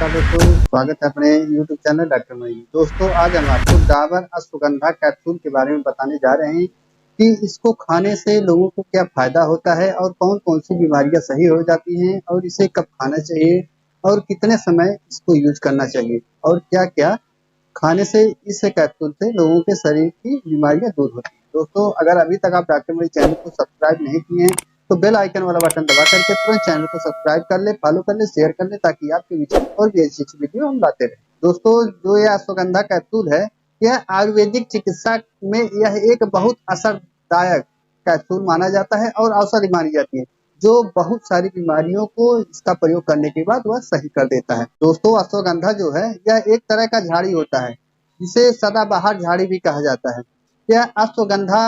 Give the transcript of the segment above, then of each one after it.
नमस्कार दोस्तों, स्वागत है अपने YouTube चैनल डॉक्टर मई। दोस्तों आज हम आपको डाबर अश्वगंधा कैप्सूल के बारे में बताने जा रहे हैं कि इसको खाने से लोगों को क्या फायदा होता है और कौन कौन सी बीमारियां सही हो जाती हैं और इसे कब खाना चाहिए और कितने समय इसको यूज करना चाहिए और क्या क्या खाने से इस कैप्सूल से लोगों के शरीर की बीमारियां दूर होती हैं। दोस्तों अगर अभी तक आप डॉक्टर मई चैनल को सब्सक्राइब नहीं किए हैं तो बेल आइकन वाला बटन दबा करके तुरंत चैनल को सब्सक्राइब कर ले, फॉलो कर ले, शेयर कर ले ताकि आपके बीच में और भी अच्छी वीडियो हम लाते रहे। दोस्तों जो यह अश्वगंधा कैप्सूल है, यह आयुर्वेदिक चिकित्सा में यह एक बहुत असरदायक कैप्सूल माना जाता है और औषधि मानी जाती है जो बहुत सारी बीमारियों को इसका प्रयोग करने के बाद वह सही कर देता है। दोस्तों अश्वगंधा जो है यह एक तरह का झाड़ी होता है जिसे सदाबहार झाड़ी भी कहा जाता है। यह अश्वगंधा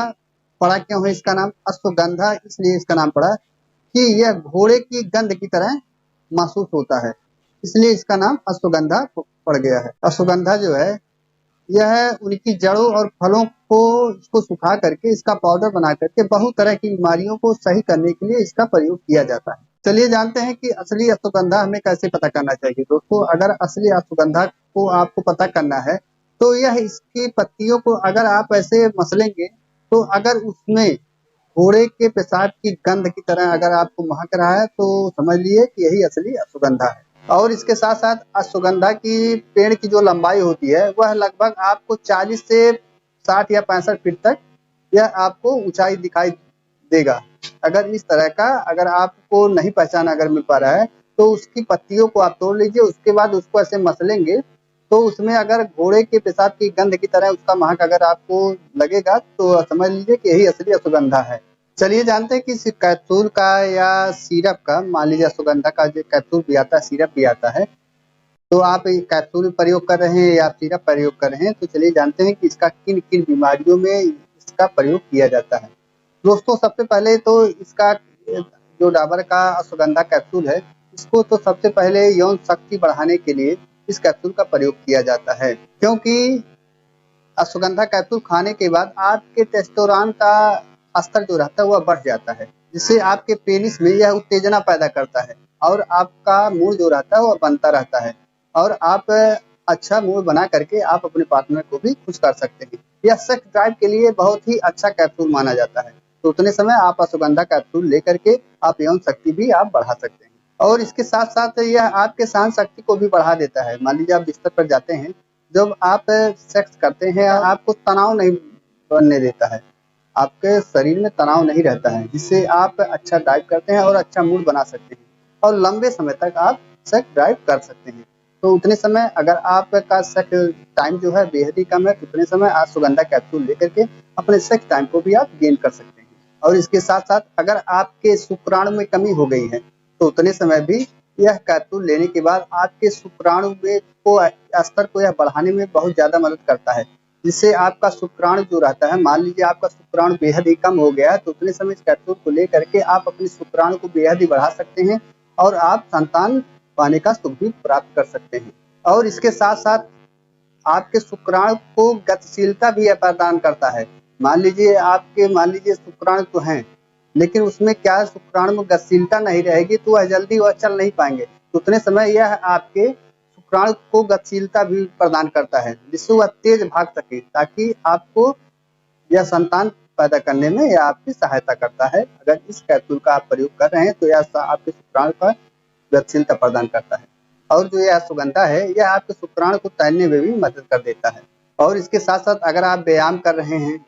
पड़ा क्यों है इसका नाम अश्वगंधा, इसलिए इसका नाम पड़ा कि यह घोड़े की गंध की तरह महसूस होता है, इसलिए इसका नाम अश्वगंधा पड़ गया है। अश्वगंधा जो है यह उनकी जड़ों और फलों को इसको सुखा करके इसका पाउडर बना करके बहुत तरह की बीमारियों को सही करने के लिए इसका प्रयोग किया जाता है। चलिए जानते हैं कि असली अश्वगंधा हमें कैसे पता करना चाहिए। दोस्तों अगर असली अश्वगंधा को आपको पता करना है तो यह इसकी पत्तियों को अगर आप ऐसे मसलेंगे तो अगर उसमें घोड़े के पेशाब की गंध की तरह अगर आपको महक रहा है तो समझ लीजिए कि यही असली अश्वगंधा है। और इसके साथ साथ अश्वगंधा की पेड़ की जो लंबाई होती है वह लगभग आपको 40 से 60 या 65 फीट तक यह आपको ऊंचाई दिखाई देगा। अगर इस तरह का अगर आपको नहीं पहचान अगर मिल पा रहा है तो उसकी पत्तियों को आप तोड़ लीजिए, उसके बाद उसको ऐसे मसलेंगे तो उसमें अगर घोड़े के पेशाब की गंध की तरह उसका महक अगर आपको लगेगा तो समझ लीजिए कि यही असली अश्वगंधा है। चलिए जानते हैं कि इस कैप्सूल का या सिरप का, मान लीजिए अश्वगंधा का जो कैप्सूल भी आता है सिरप भी आता है, तो आप कैप्सूल प्रयोग कर रहे हैं या सिरप प्रयोग कर रहे हैं तो चलिए जानते हैं कि इसका किन किन बीमारियों में इसका प्रयोग किया जाता है। दोस्तों सबसे पहले तो इसका जो डाबर का अश्वगंधा कैप्सूल है इसको तो सबसे पहले यौन शक्ति बढ़ाने के लिए इस कैप्सूल का प्रयोग किया जाता है, क्योंकि अश्वगंधा कैप्सूल खाने के बाद आपके टेस्टोस्टेरोन का स्तर जो रहता है वह बढ़ जाता है, जिससे आपके पेनिस में यह उत्तेजना पैदा करता है और आपका मूड जो रहता है वह बनता रहता है और आप अच्छा मूड बना करके आप अपने पार्टनर को भी खुश कर सकते हैं। यह सेक्स ड्राइव के लिए बहुत ही अच्छा कैप्सूल माना जाता है, तो उतने समय आप अश्वगंधा कैप्सूल लेकर के आप यौन शक्ति भी आप बढ़ा सकते हैं। और इसके साथ साथ यह आपके सहन शक्ति को भी बढ़ा देता है। मान लीजिए आप बिस्तर पर जाते हैं, जब आप सेक्स करते हैं आपको तनाव नहीं बनने देता है, आपके शरीर में तनाव नहीं रहता है, जिससे आप अच्छा ड्राइव करते हैं और अच्छा मूड बना सकते हैं और लंबे समय तक आप सेक्स ड्राइव कर सकते हैं। तो उतने समय अगर आपका सेक्स टाइम जो है बेहद ही कम है तो उतने समय आप अश्वगंधा कैप्सूल लेकर के अपने सेक्स टाइम को भी आप गेन कर सकते हैं। और इसके साथ साथ अगर आपके शुक्राणु में कमी हो गई है तो उतने समय भी यह कैप्सूल लेने के बाद आपके शुक्राणु में को स्तर को यह बढ़ाने में बहुत ज्यादा मदद करता है, जिससे आपका शुक्राणु जो रहता है, मान लीजिए आपका शुक्राणु बेहद ही कम हो गया है तो उतने समय इस कैप्सूल को लेकर के आप अपने शुक्राणु को बेहद ही बढ़ा सकते हैं और आप संतान पाने का सुख भी प्राप्त कर सकते हैं। और इसके साथ साथ आपके शुक्राणु को गतिशीलता भी प्रदान करता है। मान लीजिए शुक्राणु तो हैं लेकिन उसमें क्या है, शुक्राणु में गतिशीलता नहीं रहेगी तो वह जल्दी वह चल नहीं पाएंगे, तो उतने समय यह आपके शुक्राणु को गतिशीलता भी प्रदान करता है जिससे वह तेज भाग सके, ताकि आपको यह संतान पैदा करने में यह आपकी सहायता करता है। अगर इस कैप्सूल का आप प्रयोग कर रहे हैं तो यह आपके शुक्राणु का गतिशीलता प्रदान करता है। और जो यह सुगंधा है यह आपके शुक्राणु को तैरने में भी मदद कर देता है। और इसके साथ साथ अगर आप व्यायाम कर रहे हैं,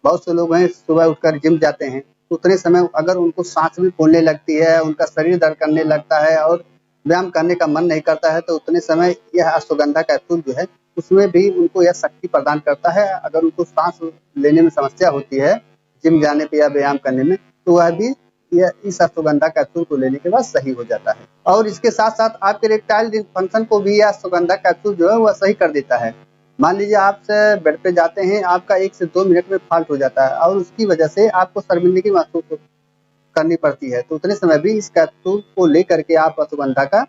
बहुत से लोग हैं सुबह उठकर जिम जाते हैं तो उतने समय अगर उनको सांस भी फूलने लगती है, उनका शरीर दर्द करने लगता है और व्यायाम करने का मन नहीं करता है तो उतने समय यह अश्वगंधा कैप्सूल जो है उसमें भी उनको यह शक्ति प्रदान करता है। अगर उनको सांस लेने में समस्या होती है जिम जाने पे या व्यायाम करने में तो वह भी यह इस अश्वगंधा कैप्सूल को लेने के बाद सही हो जाता है। और इसके साथ साथ आपके इरेक्टाइल डिसफंक्शन को भी यह अश्वगंधा कैप्सूल जो है वह सही कर देता है। मान लीजिए आप बेड पे जाते हैं, आपका 1 से 2 मिनट में फॉल्ट हो जाता है और उसकी वजह से आपको शर्मिंदगी महसूस करनी पड़ती है, तो उतने समय भी इस कैप्सूल को लेकर के आप अश्वगंधा का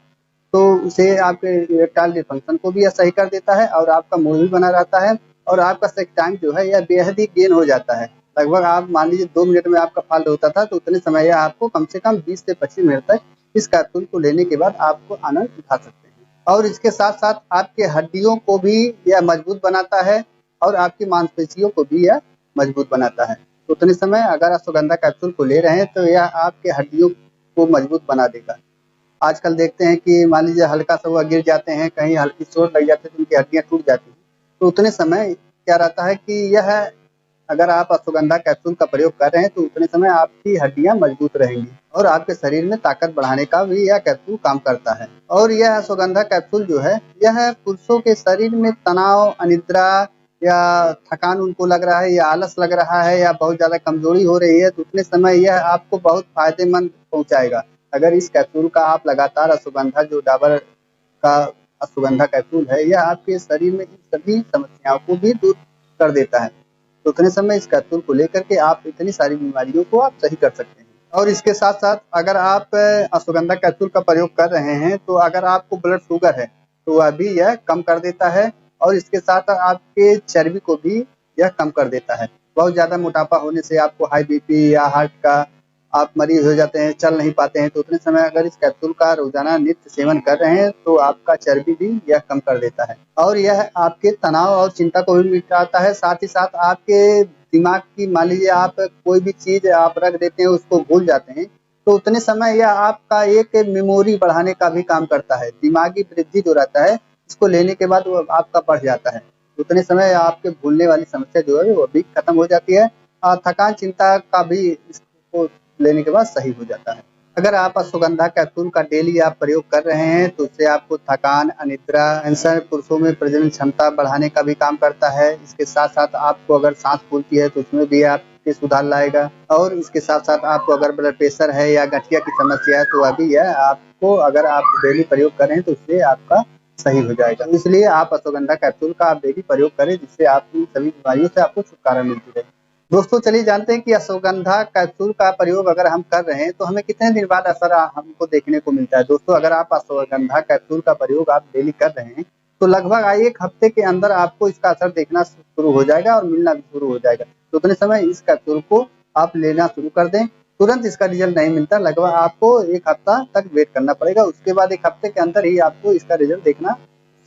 तो उसे आपके इरेक्टाइल डिसफंक्शन को भी यह सही कर देता है और आपका मूड भी बना रहता है और आपका सेक्स टाइम जो है यह बेहद ही गेन हो जाता है। लगभग आप मान लीजिए 2 मिनट में आपका फॉल्ट होता था तो उतने समय आपको कम से कम 20 से 25 मिनट तक इस कैप्सूल को लेने के बाद आपको आनंद उठा सकते हैं। और इसके साथ साथ आपके हड्डियों को भी यह मजबूत बनाता है और आपकी मांसपेशियों को भी यह मजबूत बनाता है। तो उतने समय अगर अश्वगंधा कैप्सूल को ले रहे हैं तो यह आपके हड्डियों को मजबूत बना देगा। आजकल देखते हैं कि मान लीजिए हल्का सा वह गिर जाते हैं, कहीं हल्की चोट लग जाती है तो उनकी हड्डियाँ टूट जाती हैं। तो उतने समय क्या रहता है कि यह अगर आप अश्वगंधा कैप्सूल का प्रयोग कर रहे हैं तो उतने समय आपकी हड्डियां मजबूत रहेंगी और आपके शरीर में ताकत बढ़ाने का भी यह कैप्सूल काम करता है। और यह अश्वगंधा कैप्सूल जो है यह पुरुषों के शरीर में तनाव, अनिद्रा या थकान उनको लग रहा है या आलस लग रहा है या बहुत ज्यादा कमजोरी हो रही है तो उतने समय यह आपको बहुत फायदेमंद पहुंचाएगा। अगर इस कैप्सूल का आप लगातार अश्वगंधा जो डाबर का अश्वगंधा कैप्सूल है यह आपके शरीर में इन सभी समस्याओं को भी दूर कर देता है। तो उतने समय इस कैप्सूल को लेकर के आप इतनी सारी बीमारियों को आप सही कर सकते हैं। और इसके साथ साथ अगर आप अश्वगंधा कैप्सूल का प्रयोग कर रहे हैं तो अगर आपको ब्लड शुगर है तो वह भी यह कम कर देता है और इसके साथ आपके चर्बी को भी यह कम कर देता है। बहुत ज्यादा मोटापा होने से आपको हाई बीपी या हार्ट का आप मरीज हो जाते हैं, चल नहीं पाते हैं तो उतने समय अगर इस कैप्सूल का रोजाना नित्य सेवन कर रहे हैं तो आपका चर्बी भी यह कम कर देता है और यह आपके तनाव और चिंता को भी मिटाता है। साथ ही साथ आपके दिमाग की मान लीजिए आप कोई भी चीज आप रख देते हैं उसको भूल जाते हैं तो उतने समय यह आपका एक मेमोरी बढ़ाने का भी काम करता है। दिमागी वृद्धि जो रहता है इसको लेने के बाद वो आपका बढ़ जाता है। उतने समय आपके भूलने वाली समस्या जो है वो भी खत्म हो जाती है और थकान चिंता का भी इसको लेने के बाद सही हो जाता है। अगर आप अश्वगंधा कैप्सूल का डेली आप प्रयोग कर रहे हैं तो उससे आपको थकान, अनिद्रा, कैंसर, पुरुषों में प्रजनन क्षमता बढ़ाने का भी काम करता है। इसके साथ साथ आपको अगर सांस फूलती है तो उसमें भी आपके सुधार लाएगा और इसके साथ साथ आपको अगर ब्लड प्रेशर है या गठिया की समस्या है तो वह भी है आपको अगर आप डेली प्रयोग करें तो उससे आपका सही हो जाएगा। इसलिए आप अश्वगंधा कैप्सूल का आप डेली प्रयोग करें जिससे आपकी सभी बीमारियों से आपको छुटकारा मिलती रहे। दोस्तों चलिए जानते हैं कि अश्वगंधा कैप्सूल का प्रयोग अगर हम कर रहे हैं तो हमें कितने दिन बाद असर हमको देखने को मिलता है। दोस्तों अगर आप अश्वगंधा कैप्सूल का प्रयोग आप डेली कर रहे हैं तो लगभग 1 हफ्ते के अंदर आपको इसका असर देखना शुरू हो जाएगा और मिलना भी शुरू हो जाएगा। तो उतने समय इस कैप्सूल को आप लेना शुरू कर दें। तुरंत इसका रिजल्ट नहीं मिलता, लगभग आपको 1 हफ्ता तक वेट करना पड़ेगा। उसके बाद 1 हफ्ते के अंदर ही आपको इसका रिजल्ट देखना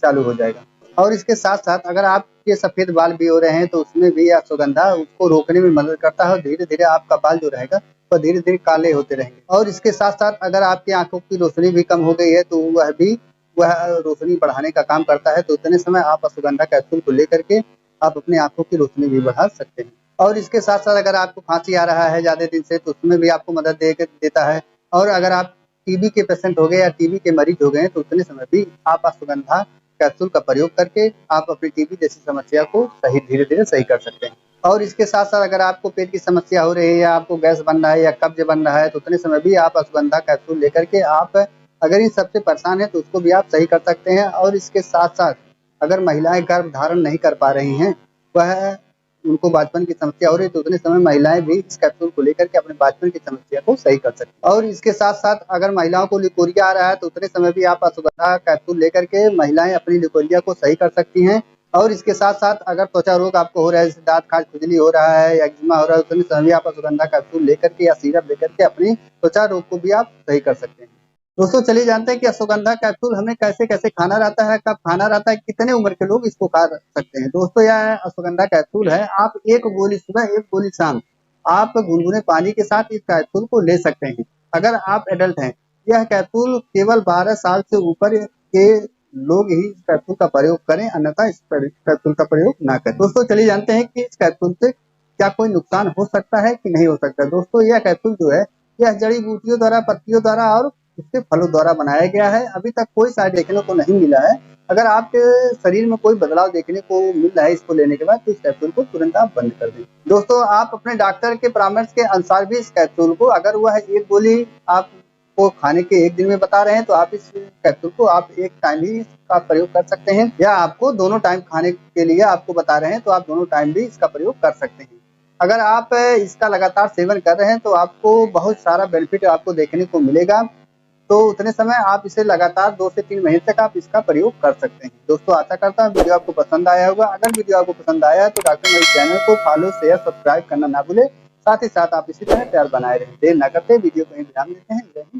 चालू हो जाएगा। और इसके साथ साथ अगर आपके सफेद बाल भी हो रहे हैं तो उसमें भी अश्वगंधा उसको रोकने में मदद करता है और धीरे धीरे आपका बाल जो रहेगा वह धीरे धीरे काले होते रहेंगे। और इसके साथ साथ अगर आपकी आंखों की रोशनी भी कम हो गई है तो वह रोशनी बढ़ाने का काम करता है। तो उतने समय आप अश्वगंधा कैप्सूल को लेकर के आप अपनी आंखों की रोशनी भी बढ़ा सकते हैं। और इसके साथ साथ अगर आपको खांसी आ रहा है ज्यादा दिन से तो उसमें भी आपको मदद देता है। और अगर आप टीबी के पेशेंट हो गए या टीबी के मरीज हो गए तो उतने समय भी आप अश्वगंधा कैप्सूल का प्रयोग करके आप अपनी टीबी जैसी समस्या को धीरे धीरे सही कर सकते हैं। और इसके साथ साथ अगर आपको पेट की समस्या हो रही है या आपको गैस बन रहा है या कब्ज बन रहा है तो उतने समय भी आप अश्वगंधा कैप्सूल लेकर के आप अगर इन सबसे परेशान है तो उसको भी आप सही कर सकते हैं। और इसके साथ साथ अगर महिलाएं गर्भ धारण नहीं कर पा रही हैं, वह उनको बाजपन की समस्या हो रही है तो उतने समय महिलाएं भी इस कैप्सूल को लेकर के अपने बाजपन की समस्या को सही कर सकती हैं। और इसके साथ साथ अगर महिलाओं को लिकोरिया आ रहा है तो उतने समय भी आप अश्वगंधा कैप्सूल लेकर के महिलाएं अपनी लिकोरिया को सही कर सकती हैं। और इसके साथ साथ अगर त्वचा रोग आपको हो रहा है जैसे दांत खाज, खुजली हो रहा है या एक्जिमा हो रहा है उतने समय भी आप अश्वगंधा कैप्सूल लेकर के या सिरप लेकर के अपनी त्वचा रोग को भी आप सही कर सकते हैं। दोस्तों चलिए जानते हैं कि अश्वगंधा कैप्सूल हमें कैसे कैसे खाना रहता है, कब खाना रहता है, कितने उम्र के लोग इसको खा सकते हैं। दोस्तों यह अश्वगंधा कैप्सूल है, आप 1 गोली सुबह 1 गोली शाम आप गुनगुने पानी के साथ इस कैप्सूल को ले सकते हैं अगर आप एडल्ट हैं। यह कैप्सूल केवल 12 साल से ऊपर के लोग ही इस कैप्सूल का प्रयोग करें, अन्यथा इस कैप्सूल का प्रयोग ना करें। दोस्तों चलिए जानते हैं कि इस कैप्सूल से क्या कोई नुकसान हो सकता है कि नहीं हो सकता। दोस्तों यह कैप्सूल जो है यह जड़ी बूटियों द्वारा, पत्तियों द्वारा और उसके फलों द्वारा बनाया गया है। अभी तक कोई साइड देखने को नहीं मिला है। अगर आपके शरीर में कोई बदलाव देखने को मिल रहा है इसको लेने के बाद तो इस कैप्सूल को तुरंत आप बंद कर दें। दोस्तों आप अपने डॉक्टर के परामर्श के अनुसार भी इस कैप्सूल को, अगर वह 1 गोली आपको खाने के 1 दिन में बता रहे हैं तो आप इस कैप्सूल को आप 1 टाइम ही इसका प्रयोग कर सकते हैं, या आपको दोनों टाइम खाने के लिए आपको बता रहे हैं तो आप दोनों टाइम भी इसका प्रयोग कर सकते हैं। अगर आप इसका लगातार सेवन कर रहे हैं तो आपको बहुत सारा बेनिफिट आपको देखने को मिलेगा। तो उतने समय आप इसे लगातार 2 से 3 महीने तक आप इसका प्रयोग कर सकते हैं। दोस्तों आशा करता हूँ वीडियो आपको पसंद आया होगा। अगर वीडियो आपको पसंद आया है तो डॉक्टर मयूर चैनल को फॉलो, शेयर, सब्सक्राइब करना ना भूलें। साथ ही साथ आप इसी तरह प्यार बनाए रहें। देर न करते वीडियो को यहीं विराम देते हैं।